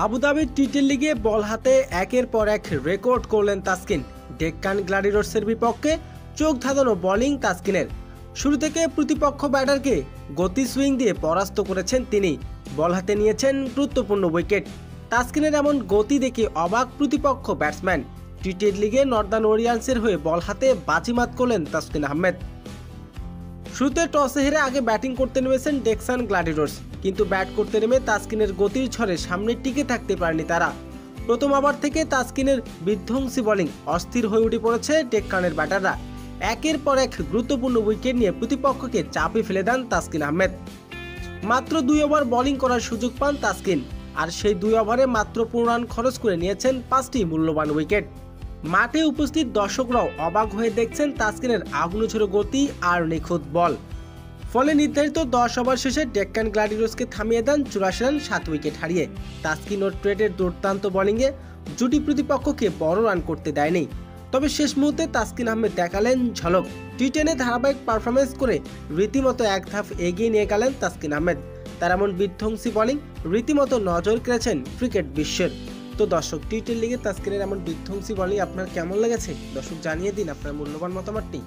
Abu Dhabi টি-10 লিগে বল হাতে একের পর এক রেকর্ড করলেন তাসকিন। ডেক্কান গ্ল্যাডিয়েটর্সের বিপক্ষে চোখ ধাঁধানো বোলিং তাসকিনের। শুরু থেকে প্রতিপক্ষ ব্যাটারকে গতি সুইং দিয়ে পরাস্ত করেছেন তিনি। বল হাতে নিয়েছেন গুরুত্বপূর্ণ উইকেট। তাসকিনের এমন গতি দেখে অবাক প্রতিপক্ষ ব্যাটসম্যান। টি-10 লিগে নর্দার্ন ওরিয়েন্টসের হয়ে বল হাতে বাজিমাত করলেন তাসকিন আহমেদ। শুরুতে টসে হেরে আগে ব্যাটিং করতে নেমেছেন ডেক্কান গ্ল্যাডিয়েটর্স, কিন্তু ব্যাট করতে নেমে তাসকিনের গতির ঝড়ে সামনে টিকে থাকতে পারেনি তারা। প্রথম ওভার থেকে তাসকিনের বিধ্বংসী বোলিং অস্থির হয়ে উঠে পড়েছে ডেক্কানের ব্যাটাররা। একের পর এক গুরুত্বপূর্ণ উইকেট নিয়ে প্রতিপক্ষকে চাপে ফেলে দেন তাসকিন আহমেদ। মাত্র 2 ওভার বোলিং করার সুযোগ পান তাসকিন, আর সেই 2 ওভারে মাত্র 15 রান খরচ করে নিয়েছেন 5টি মূল্যবান উইকেট। মাঠে উপস্থিত দর্শকরাও অবাক হয়ে দেখছেন তাসকিনের আগুনঝোড়ো গতি আর নিখুঁত বল। ফলে নির্ধারিত 10 ওভার শেষে ডেক্কান গ্ল্যাডিয়েটর্সকে থামিয়ে দেন 84 রান 7 উইকেট হারিয়ে। তাসকিন ও ট্রেডের দুর্দান্ত বোলিংয়ে জুটি প্রতিপক্ষকে বড় রান করতে দেয়নি। তবে শেষ মুহূর্তে তাসকিন আহমেদ দেখালেন ঝলক। টি-10-এ ধারাবাহিক পারফরমেন্স করে রীতিমতো এক ধাপ এগিয়ে নিয়ে গেলেন তাসকিন আহমেদ। তার এমন বিধ্বংসী বোলিং রীতিমতো নজর কেড়েছেন ক্রিকেট বিশ্বের। তো দর্শক, টি-10 লিগে তাসকিনের এমন বিধ্বংসী বোলিং আপনার কেমন লেগেছে? দর্শক জানিয়ে দিন আপনার মূল্যবান মতামতটি।